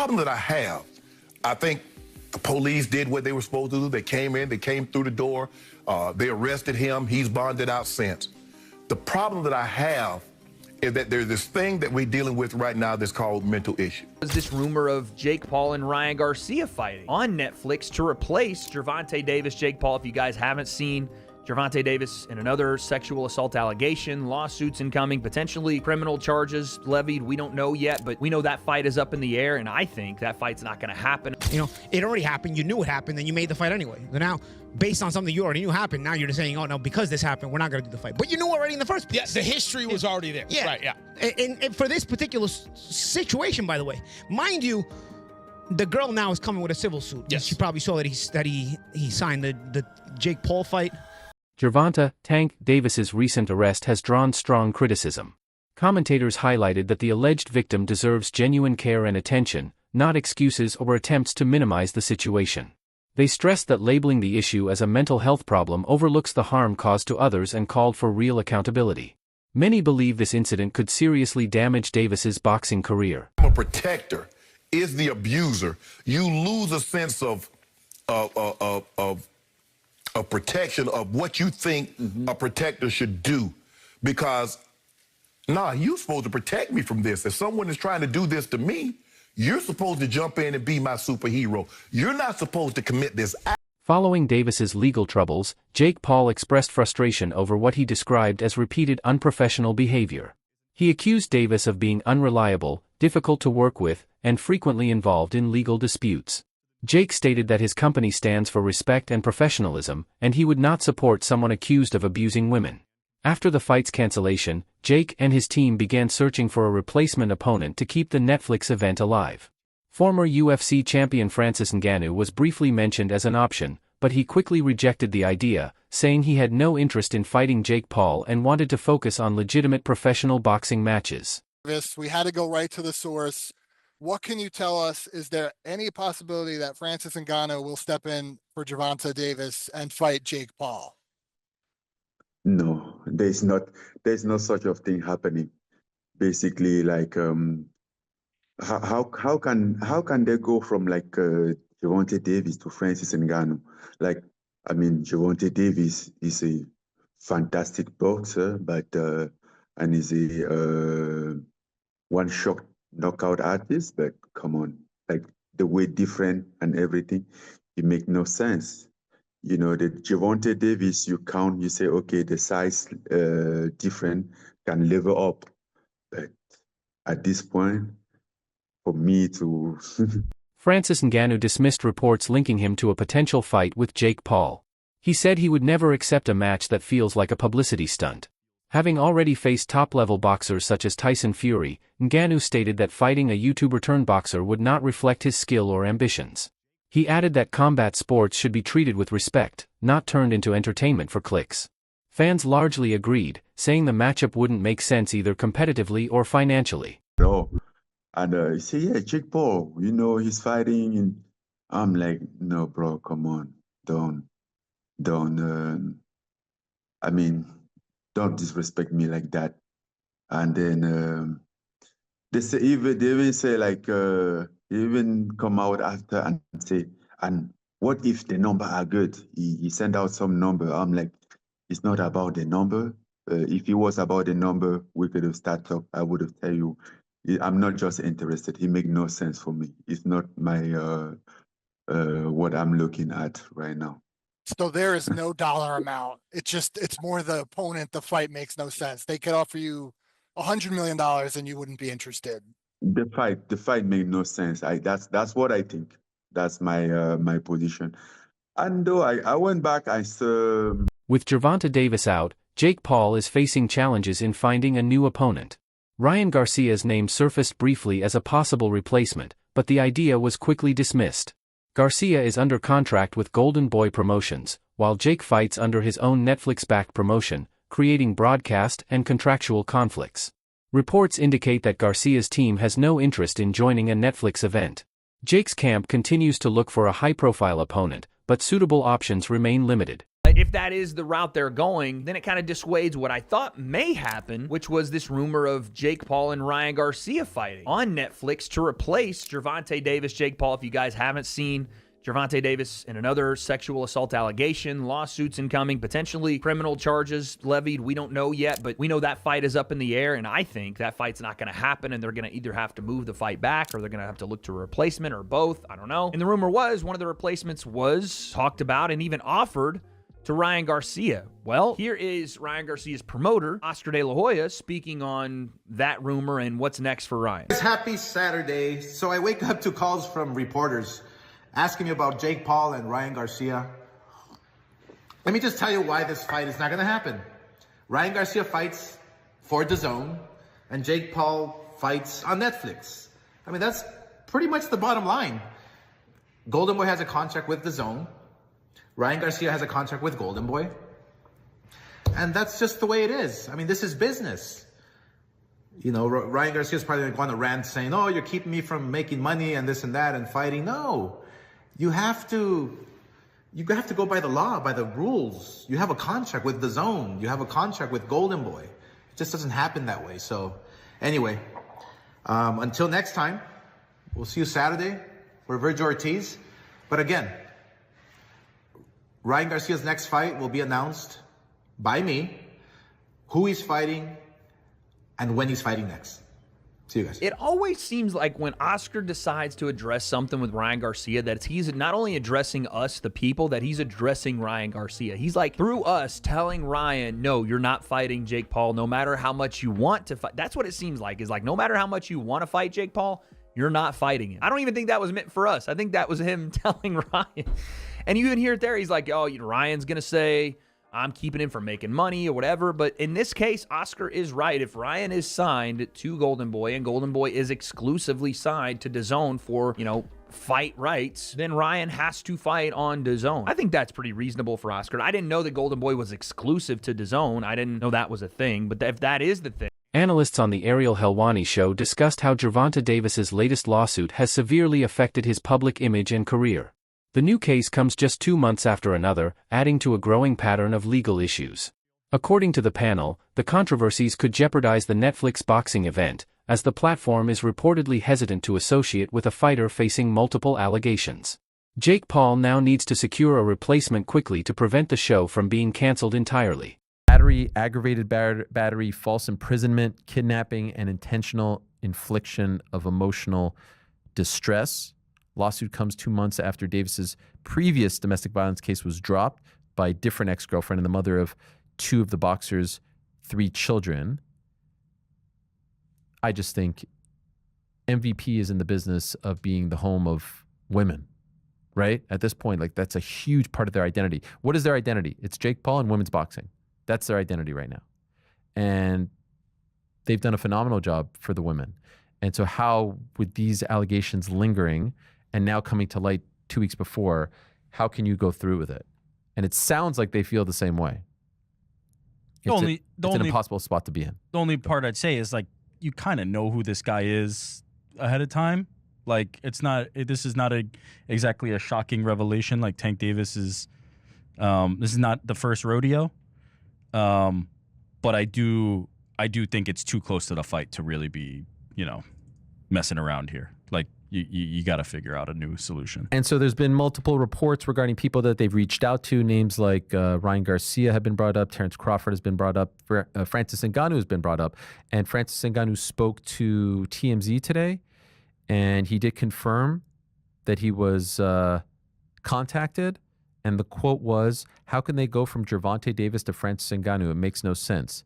problem that I have, I think the police did what they were supposed to do. They came in, they came through the door, they arrested him. He's bonded out since. The problem that I have is that there's this thing that we're dealing with right now that's called mental issue. There's this rumor of Jake Paul and Ryan Garcia fighting on Netflix to replace Gervonta Davis, Jake Paul. If you guys haven't seen Gervonta Davis in another sexual assault allegation, lawsuits incoming, potentially criminal charges levied. We don't know yet, but we know that fight is up in the air, and I think that fight's not going to happen. You know, it already happened. You knew it happened, and you made the fight anyway. So now, based on something you already knew happened, now you're just saying, oh, no, because this happened, we're not going to do the fight. But you knew already in the first place. Yes, the history was already there. Yeah. Right, yeah. And for this particular situation, by the way, mind you, the girl now is coming with a civil suit. Yes. She probably saw that he signed the Jake Paul fight. Gervonta "Tank" Davis's recent arrest has drawn strong criticism. Commentators highlighted that the alleged victim deserves genuine care and attention, not excuses or attempts to minimize the situation. They stressed that labeling the issue as a mental health problem overlooks the harm caused to others and called for real accountability. Many believe this incident could seriously damage Davis's boxing career. A protector is the abuser. You lose a sense of protection of what you think a protector should do, because you're supposed to protect me from this. If someone is trying to do this to me, you're supposed to jump in and be my superhero. You're not supposed to commit this act. Following Davis's legal troubles, Jake Paul expressed frustration over what he described as repeated unprofessional behavior. He accused Davis of being unreliable, difficult to work with, and frequently involved in legal disputes. Jake stated that his company stands for respect and professionalism, and he would not support someone accused of abusing women. After the fight's cancellation, Jake and his team began searching for a replacement opponent to keep the Netflix event alive. Former UFC champion Francis Ngannou was briefly mentioned as an option, but he quickly rejected the idea, saying he had no interest in fighting Jake Paul and wanted to focus on legitimate professional boxing matches. We had to go right to the source. What can you tell us? Is there any possibility that Francis Ngannou will step in for Gervonta Davis and fight Jake Paul? No, there's no such of thing happening. Basically, like how can they go from like Gervonta Davis to Francis Ngannou? Like, I mean, Gervonta Davis is a fantastic boxer, but and is a one-shot knockout artist. But come on, like the way different and everything, it make no sense. You know, the Gervonta Davis, you count, you say, okay, the size different can level up. But at this point, for me to... Francis Ngannou dismissed reports linking him to a potential fight with Jake Paul. He said he would never accept a match that feels like a publicity stunt. Having already faced top-level boxers such as Tyson Fury, Ngannou stated that fighting a YouTuber-turned-boxer would not reflect his skill or ambitions. He added that combat sports should be treated with respect, not turned into entertainment for clicks. Fans largely agreed, saying the matchup wouldn't make sense either competitively or financially. No. And you say, yeah, Jake Paul, you know, he's fighting. And I'm like, no, bro, come on. Don't disrespect me like that. And then they even say like, they even come out after and say, and what if the number are good? He sent out some number. I'm like, it's not about the number. If it was about the number, we could have started talk. I would have tell you, I'm not just interested. It make no sense for me. It's not my what I'm looking at right now. So there is no dollar amount. It's more the opponent. The fight makes no sense. They could offer you $100 million and you wouldn't be interested. The fight made no sense. That's what I think. That's my my position. And though I went back, With Gervonta Davis out, Jake Paul is facing challenges in finding a new opponent. Ryan Garcia's name surfaced briefly as a possible replacement, but the idea was quickly dismissed. Garcia is under contract with Golden Boy Promotions, while Jake fights under his own Netflix-backed promotion, creating broadcast and contractual conflicts. Reports indicate that Garcia's team has no interest in joining a Netflix event. Jake's camp continues to look for a high-profile opponent, but suitable options remain limited. if that is the route they're going, then it kind of dissuades what I thought may happen, which was this rumor of Jake Paul and Ryan Garcia fighting on Netflix to replace Gervonta Davis. Jake Paul, if you guys haven't seen Gervonta Davis in another sexual assault allegation, lawsuits incoming, potentially criminal charges levied. We don't know yet, but we know that fight is up in the air, and I think that fight's not going to happen, and they're going to either have to move the fight back or they're going to have to look to a replacement or both. I don't know. And the rumor was one of the replacements was talked about and even offered to Ryan Garcia. Well, here is Ryan Garcia's promoter, Oscar De La Hoya, speaking on that rumor and what's next for Ryan. It's happy Saturday, so I wake up to calls from reporters asking me about Jake Paul and Ryan Garcia. Let me just tell you why this fight is not going to happen. Ryan Garcia fights for DAZN, and Jake Paul fights on Netflix. I mean, that's pretty much the bottom line. Golden Boy has a contract with DAZN. Ryan Garcia has a contract with Golden Boy. And that's just the way it is. I mean, this is business. You know, Ryan Garcia's probably going to go on a rant saying, oh, you're keeping me from making money and this and that and fighting. No. You have to go by the law, by the rules. You have a contract with DAZN. You have a contract with Golden Boy. It just doesn't happen that way. So anyway, until next time, we'll see you Saturday for Virgil Ortiz. But again, Ryan Garcia's next fight will be announced by me, who he's fighting, and when he's fighting next. See you guys. It always seems like when Oscar decides to address something with Ryan Garcia, that he's not only addressing us, the people, that he's addressing Ryan Garcia. He's like, through us, telling Ryan, no, you're not fighting Jake Paul, no matter how much you want to fight. That's what it seems like, is like, no matter how much you want to fight Jake Paul, you're not fighting him. I don't even think that was meant for us. I think that was him telling Ryan. And you even hear it there. He's like, oh, Ryan's going to say, I'm keeping him from making money or whatever. But in this case, Oscar is right. If Ryan is signed to Golden Boy and Golden Boy is exclusively signed to DAZN for, fight rights, then Ryan has to fight on DAZN. I think that's pretty reasonable for Oscar. I didn't know that Golden Boy was exclusive to DAZN. I didn't know that was a thing. But if that is the thing. Analysts on the Ariel Helwani show discussed how Gervonta Davis's latest lawsuit has severely affected his public image and career. The new case comes just 2 months after another, adding to a growing pattern of legal issues. According to the panel, the controversies could jeopardize the Netflix boxing event, as the platform is reportedly hesitant to associate with a fighter facing multiple allegations. Jake Paul now needs to secure a replacement quickly to prevent the show from being canceled entirely. Battery, aggravated battery, false imprisonment, kidnapping, and intentional infliction of emotional distress. Lawsuit comes 2 months after Davis's previous domestic violence case was dropped by a different ex-girlfriend and the mother of 2 of the boxer's 3 children. I just think MVP is in the business of being the home of women, right? At this point, that's a huge part of their identity. What is their identity? It's Jake Paul and women's boxing. That's their identity right now. And they've done a phenomenal job for the women. And so how, with these allegations lingering and now coming to light 2 weeks before, how can you go through with it? And it sounds like they feel the same way. It's an impossible spot to be in. The only part I'd say is, you kind of know who this guy is ahead of time. This is not exactly a shocking revelation like Tank Davis is. This is not the first rodeo. But I do think it's too close to the fight to really be, messing around here. You got to figure out a new solution. And so there's been multiple reports regarding people that they've reached out to. Names like Ryan Garcia have been brought up. Terrence Crawford has been brought up. Francis Ngannou has been brought up. And Francis Ngannou spoke to TMZ today, and he did confirm that he was contacted. And the quote was, "How can they go from Gervonta Davis to Francis Ngannou? It makes no sense."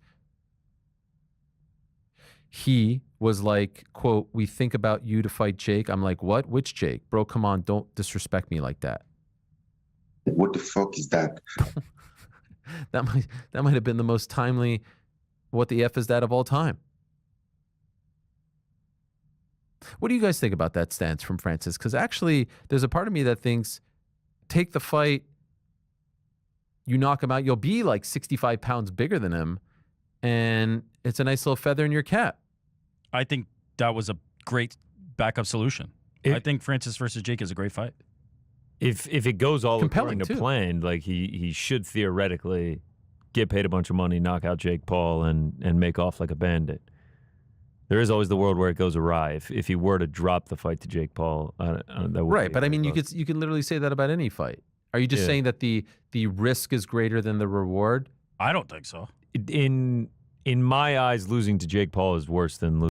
He was like, quote, "We think about you to fight Jake." I'm like, what? Which Jake? Bro, come on, don't disrespect me like that. What the fuck is that? That might have been the most timely "what the F is that" of all time. What do you guys think about that stance from Francis? Because actually, there's a part of me that thinks, take the fight, you knock him out, you'll be 65 pounds bigger than him, and it's a nice little feather in your cap. I think that was a great backup solution. I think Francis versus Jake is a great fight. If it goes all Compelling, according to too. plan, like he should theoretically get paid a bunch of money, knock out Jake Paul, and make off like a bandit. There is always the world where it goes awry. If he were to drop the fight to Jake Paul, that would Right, be but I a mean, you look. could literally say that about any fight. Are you just Yeah. saying that the risk is greater than the reward? I don't think so. In my eyes, losing to Jake Paul is worse than losing